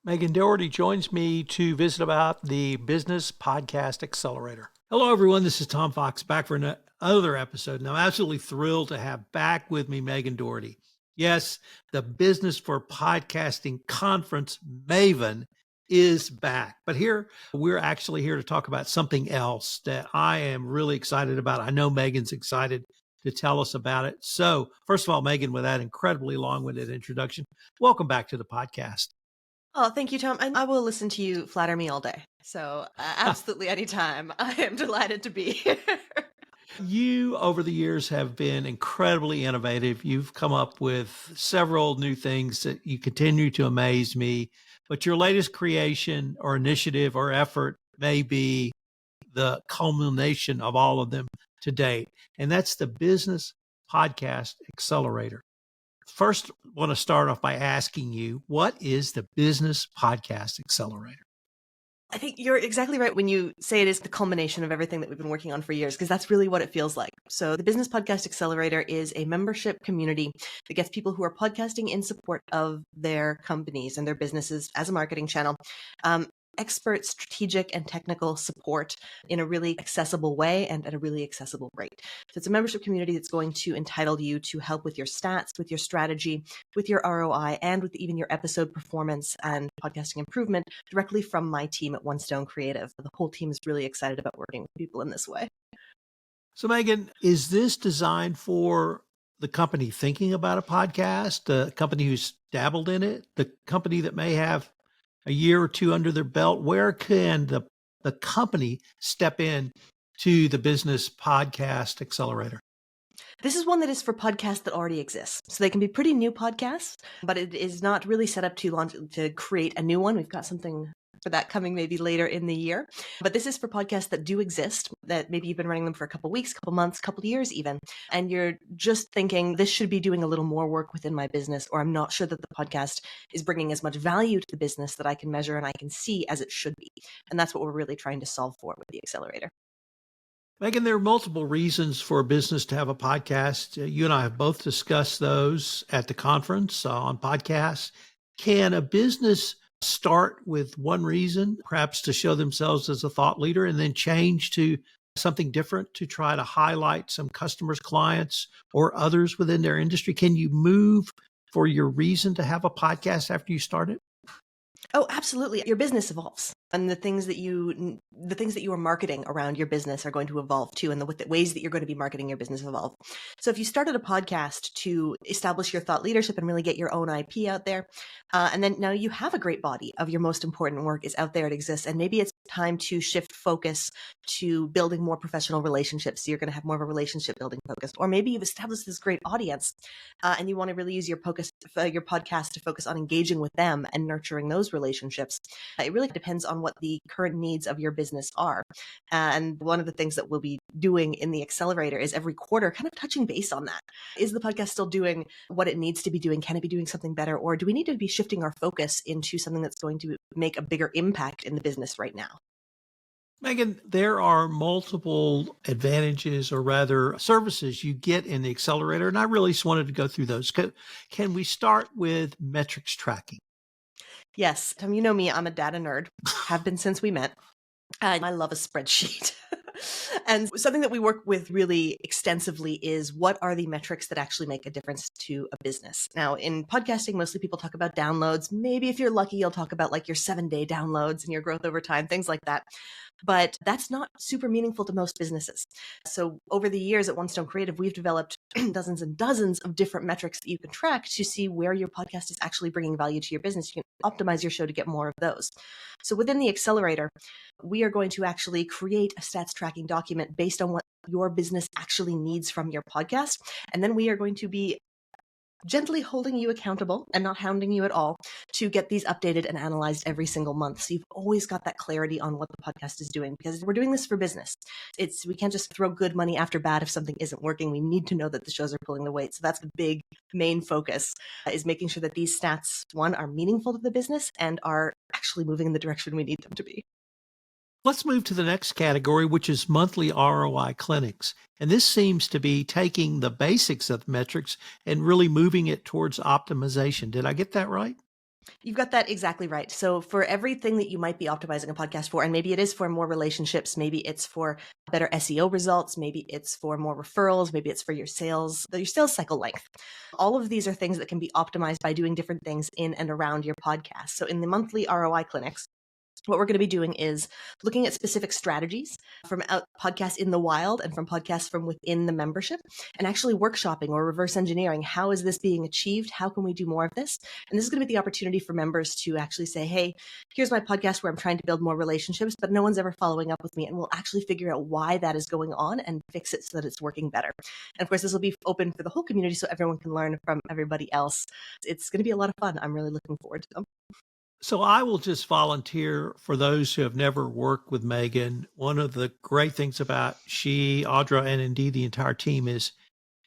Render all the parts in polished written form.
Megan Dougherty joins me to visit about the Business Podcast Accelerator. Hello, everyone. This is Tom Fox back for another episode. And I'm absolutely thrilled to have back with me Megan Dougherty. Yes, the Business for Podcasting Conference Maven is back. But here, we're actually here to talk about something else that I am really excited about. I know Megan's excited to tell us about it. So, first of all, Megan, with that incredibly long-winded introduction, welcome back to the podcast. Oh, thank you, Tom. I will listen to you flatter me all day. So absolutely anytime. I am delighted to be here. You, over the years, have been incredibly innovative. You've come up with several new things that you continue to amaze me. But your latest creation or initiative or effort may be the culmination of all of them to date. And that's the Business Podcast Accelerator. First, I want to start off by asking you, what is the Business Podcast Accelerator? I think you're exactly right when you say it is the culmination of everything that we've been working on for years, because that's really what it feels like. So the Business Podcast Accelerator is a membership community that gets people who are podcasting in support of their companies and their businesses as a marketing channel. Expert strategic and technical support in a really accessible way and at a really accessible rate. So it's a membership community that's going to entitle you to help with your stats, with your strategy, with your ROI, and with even your episode performance and podcasting improvement directly from my team at One Stone Creative. The whole team is really excited about working with people in this way. So, Megan, is this designed for the company thinking about a podcast, the company who's dabbled in it, the company that may have a year or two under their belt? Where can the company step in to the Business Podcast Accelerator? This is one that is for podcasts that already exist. So they can be pretty new podcasts, but it is not really set up to create a new one. We've got something for that coming maybe later in the year. But this is for podcasts that do exist, that maybe you've been running them for a couple weeks, couple months, couple years even, and you're just thinking this should be doing a little more work within my business, or I'm not sure that the podcast is bringing as much value to the business that I can measure and I can see as it should be. And that's what we're really trying to solve for with the Accelerator. Megan, there are multiple reasons for a business to have a podcast. You and I have both discussed those at the conference on podcasts. Can a business start with one reason, perhaps to show themselves as a thought leader, and then change to something different to try to highlight some customers, clients, or others within their industry? Can you move for your reason to have a podcast after you start it? Oh, absolutely. Your business evolves, and the things that you are marketing around your business are going to evolve too, and the ways that you're going to be marketing your business evolve. So if you started a podcast to establish your thought leadership and really get your own IP out there, and then now you have a great body of your most important work is out there, it exists, and maybe it's time to shift focus to building more professional relationships. So you're going to have more of a relationship building focus, or maybe you've established this great audience, and you want to really use your podcast to focus on engaging with them and nurturing those relationships. It really depends on what the current needs of your business are. And one of the things that we'll be doing in the Accelerator is every quarter kind of touching base on that. Is the podcast still doing what it needs to be doing? Can it be doing something better? Or do we need to be shifting our focus into something that's going to make a bigger impact in the business right now? Megan, there are multiple advantages, or rather services you get in the Accelerator, and I really just wanted to go through those. Can we start with metrics tracking? Yes, Tom, you know me, I'm a data nerd, have been since we met. I love a spreadsheet. And something that we work with really extensively is what are the metrics that actually make a difference to a business. Now, in podcasting, mostly people talk about downloads. Maybe if you're lucky, you'll talk about like your 7-day downloads and your growth over time, things like that. But that's not super meaningful to most businesses. So over the years at One Stone Creative, we've developed dozens and dozens of different metrics that you can track to see where your podcast is actually bringing value to your business. You can optimize your show to get more of those. So within the Accelerator, we are going to actually create a stats tracking document based on what your business actually needs from your podcast. And then we are going to be gently holding you accountable and not hounding you at all to get these updated and analyzed every single month. So you've always got that clarity on what the podcast is doing, because we're doing this for business. We can't just throw good money after bad if something isn't working. We need to know that the shows are pulling the weight. So that's the big main focus, is making sure that these stats, one, are meaningful to the business and are actually moving in the direction we need them to be. Let's move to the next category, which is monthly ROI clinics. And this seems to be taking the basics of metrics and really moving it towards optimization. Did I get that right? You've got that exactly right. So for everything that you might be optimizing a podcast for, and maybe it is for more relationships, maybe it's for better SEO results, maybe it's for more referrals, maybe it's for your sales cycle length. All of these are things that can be optimized by doing different things in and around your podcast. So in the monthly ROI clinics, what we're going to be doing is looking at specific strategies from podcasts in the wild and from podcasts from within the membership, and actually workshopping or reverse engineering. How is this being achieved? How can we do more of this? And this is going to be the opportunity for members to actually say, hey, here's my podcast where I'm trying to build more relationships, but no one's ever following up with me. And we'll actually figure out why that is going on and fix it so that it's working better. And of course, this will be open for the whole community so everyone can learn from everybody else. It's going to be a lot of fun. I'm really looking forward to them. So I will just volunteer for those who have never worked with Megan. One of the great things about she, Audra, and indeed the entire team is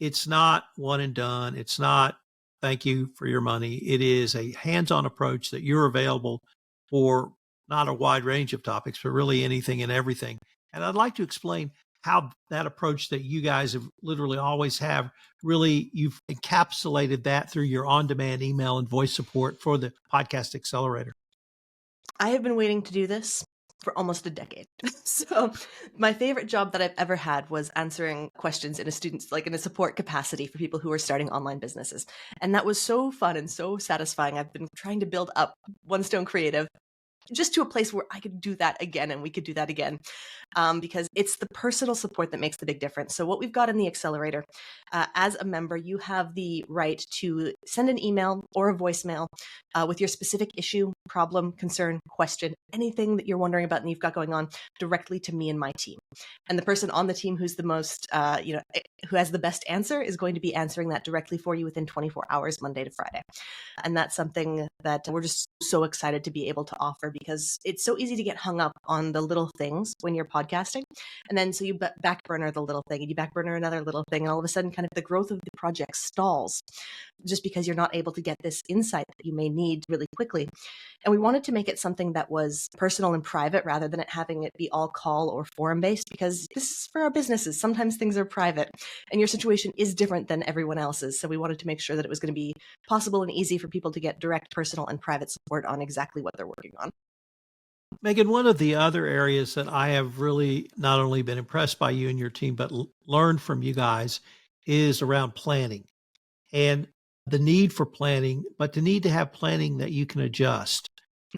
it's not one and done. It's not thank you for your money. It is a hands-on approach that you're available for not a wide range of topics, but really anything and everything. And I'd like to explain how that approach that you guys have literally always have, really you've encapsulated that through your on-demand email and voice support for the Podcast Accelerator. I have been waiting to do this for almost a decade. So my favorite job that I've ever had was answering questions in in a support capacity for people who are starting online businesses. And that was so fun and so satisfying. I've been trying to build up One Stone Creative just to a place where I could do that again and we could do that again, because it's the personal support that makes the big difference. So what we've got in the Accelerator, as a member, you have the right to send an email or a voicemail with your specific issue, problem, concern, question, anything that you're wondering about and you've got going on directly to me and my team. And the person on the team who's the most, who has the best answer is going to be answering that directly for you within 24 hours, Monday to Friday. And that's something that we're just so excited to be able to offer because it's so easy to get hung up on the little things when you're podcasting. And then so you back burner the little thing and you back burner another little thing. And all of a sudden kind of the growth of the project stalls just because you're not able to get this insight that you may need really quickly. And we wanted to make it something that was personal and private rather than having it be all call or forum based, because this is for our businesses. Sometimes things are private and your situation is different than everyone else's. So we wanted to make sure that it was going to be possible and easy for people to get direct personal and private support on exactly what they're working on. Megan, one of the other areas that I have really not only been impressed by you and your team, but learned from you guys is around planning and the need for planning, but the need to have planning that you can adjust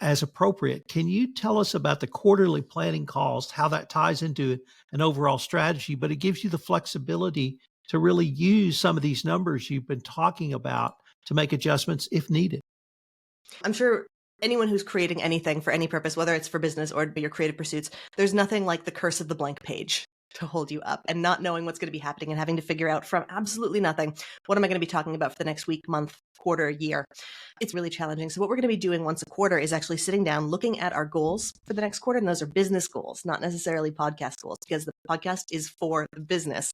as appropriate. Can you tell us about the quarterly planning calls, how that ties into an overall strategy, but it gives you the flexibility to really use some of these numbers you've been talking about to make adjustments if needed? I'm sure anyone who's creating anything for any purpose, whether it's for business or your creative pursuits, there's nothing like the curse of the blank page to hold you up and not knowing what's going to be happening and having to figure out from absolutely nothing, what am I going to be talking about for the next week, month, quarter, year? It's really challenging. So what we're going to be doing once a quarter is actually sitting down, looking at our goals for the next quarter. And those are business goals, not necessarily podcast goals, because the podcast is for the business.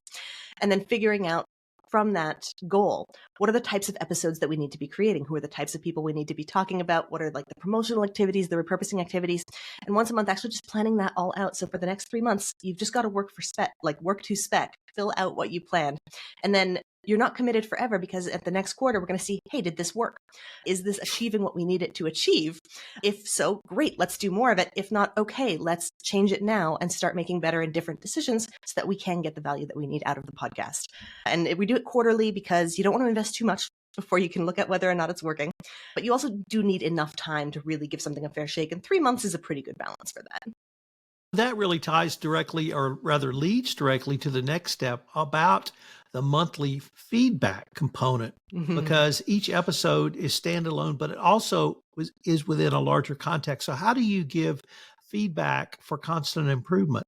And then figuring out from that goal, what are the types of episodes that we need to be creating? Who are the types of people we need to be talking about? What are like the promotional activities, the repurposing activities? And once a month, actually just planning that all out. So for the next 3 months, you've just got to work to spec, fill out what you planned. And then you're not committed forever because at the next quarter, we're going to see, hey, did this work? Is this achieving what we need it to achieve? If so, great, let's do more of it. If not, okay, let's change it now and start making better and different decisions so that we can get the value that we need out of the podcast. And we do it quarterly because you don't want to invest too much before you can look at whether or not it's working. But you also do need enough time to really give something a fair shake. And 3 months is a pretty good balance for that. That really ties directly, or rather leads directly to the next step about the monthly feedback component, because each episode is standalone, but it also is within a larger context. So how do you give feedback for constant improvement?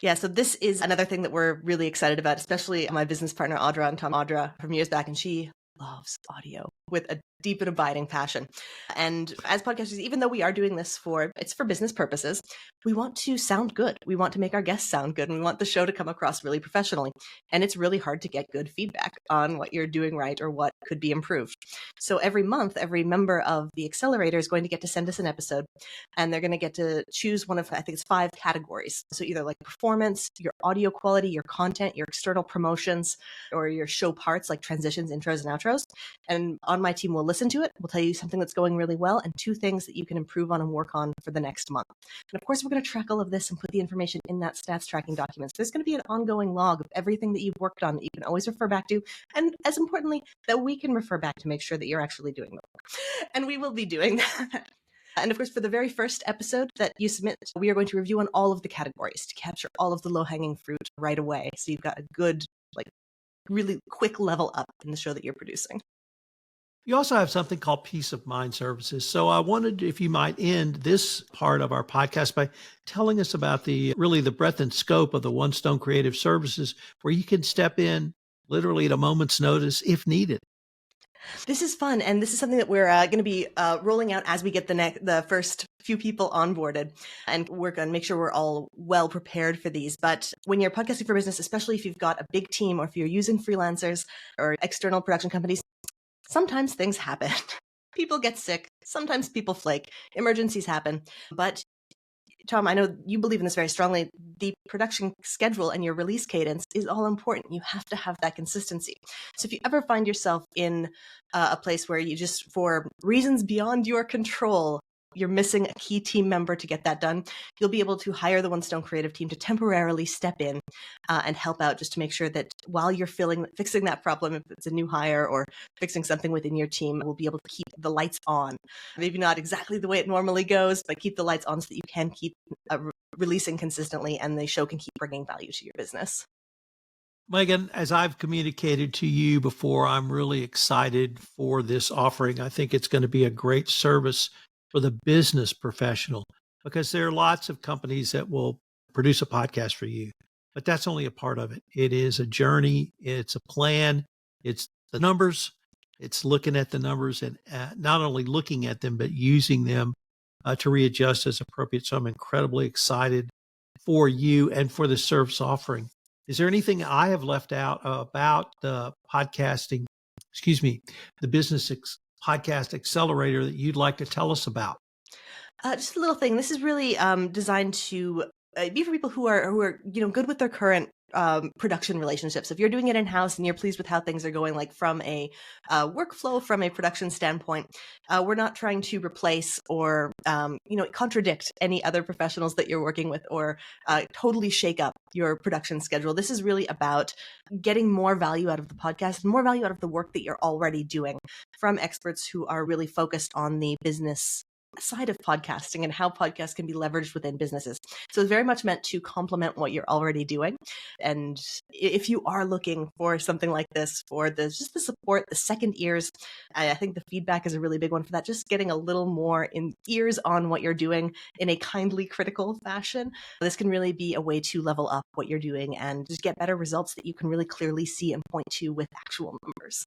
Yeah, so this is another thing that we're really excited about, especially my business partner, Audra, and Tom Audra from years back, and she loves audio with a deep and abiding passion. And as podcasters, even though we are doing this for business purposes, we want to sound good. We want to make our guests sound good, and we want the show to come across really professionally. And it's really hard to get good feedback on what you're doing right or what could be improved. So every month, every member of the Accelerator is going to get to send us an episode, and they're going to get to choose one of, I think it's 5 categories. So either like performance, your audio quality, your content, your external promotions, or your show parts like transitions, intros, and outros. intros. And on my team, we'll listen to it. We'll tell you something that's going really well and 2 things that you can improve on and work on for the next month. And of course, we're going to track all of this and put the information in that stats tracking document. So there's going to be an ongoing log of everything that you've worked on that you can always refer back to. And as importantly, that we can refer back to make sure that you're actually doing the work. And we will be doing that. And of course, for the very first episode that you submit, we are going to review on all of the categories to capture all of the low-hanging fruit right away. So you've got a good, really quick level up in the show that you're producing. You also have something called peace of mind services. So I wondered if you might end this part of our podcast by telling us about the breadth and scope of the One Stone Creative Services, where you can step in literally at a moment's notice if needed. This is fun, and this is something that we're going to be rolling out as we get the first few people onboarded, and work on make sure we're all well prepared for these. But when you're podcasting for business, especially if you've got a big team or if you're using freelancers or external production companies, sometimes things happen. People get sick. Sometimes people flake. Emergencies happen. But Tom, I know you believe in this very strongly. The production schedule and your release cadence is all important. You have to have that consistency. So if you ever find yourself in a place where you just, for reasons beyond your control, you're missing a key team member to get that done, you'll be able to hire the One Stone Creative team to temporarily step in and help out, just to make sure that while you're fixing that problem, if it's a new hire or fixing something within your team, we'll be able to keep the lights on. Maybe not exactly the way it normally goes, but keep the lights on so that you can keep releasing consistently and the show can keep bringing value to your business. Megan, as I've communicated to you before, I'm really excited for this offering. I think it's going to be a great service for the business professional, because there are lots of companies that will produce a podcast for you, but that's only a part of it. It is a journey. It's a plan. It's the numbers. It's looking at the numbers and not only looking at them, but using them to readjust as appropriate. So I'm incredibly excited for you and for the service offering. Is there anything I have left out about the podcasting, the business podcast accelerator that you'd like to tell us about? Just a little thing. This is really designed to be for people who are good with their current production relationships. If you're doing it in-house and you're pleased with how things are going, like from a workflow, from a production standpoint, we're not trying to replace or contradict any other professionals that you're working with or totally shake up your production schedule. This is really about getting more value out of the podcast and more value out of the work that you're already doing from experts who are really focused on the business side of podcasting and how podcasts can be leveraged within businesses. So it's very much meant to complement what you're already doing. And if you are looking for something like this, for the support, the second ears, I think the feedback is a really big one for that. Just getting a little more in ears on what you're doing in a kindly, critical fashion. This can really be a way to level up what you're doing and just get better results that you can really clearly see and point to with actual numbers.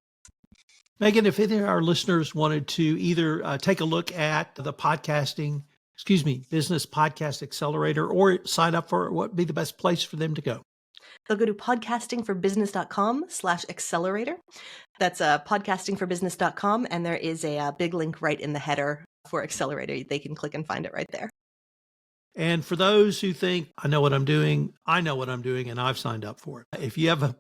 Megan, if any of our listeners wanted to either take a look at the Business Podcast Accelerator, or sign up for it, what would be the best place for them to go? They'll go to podcastingforbusiness.com/accelerator. That's podcastingforbusiness.com. And there is a big link right in the header for Accelerator. They can click and find it right there. And for those who think, I know what I'm doing, and I've signed up for it. If you have a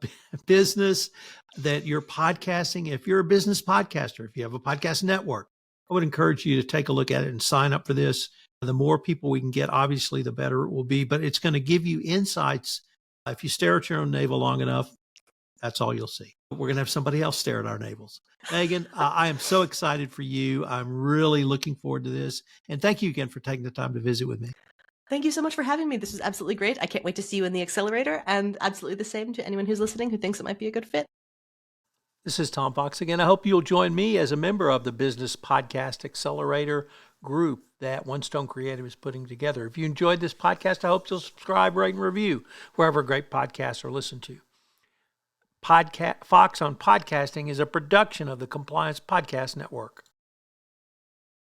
business that you're podcasting, if you're a business podcaster, if you have a podcast network, I would encourage you to take a look at it and sign up for this. The more people we can get, obviously, the better it will be. But it's going to give you insights. If you stare at your own navel long enough, that's all you'll see. We're going to have somebody else stare at our navels. Megan, I am so excited for you. I'm really looking forward to this. And thank you again for taking the time to visit with me. Thank you so much for having me. This was absolutely great. I can't wait to see you in the Accelerator, and absolutely the same to anyone who's listening who thinks it might be a good fit. This is Tom Fox again. I hope you'll join me as a member of the Business Podcast Accelerator group that One Stone Creative is putting together. If you enjoyed this podcast, I hope you'll subscribe, rate, and review wherever great podcasts are listened to. Fox on Podcasting is a production of the Compliance Podcast Network.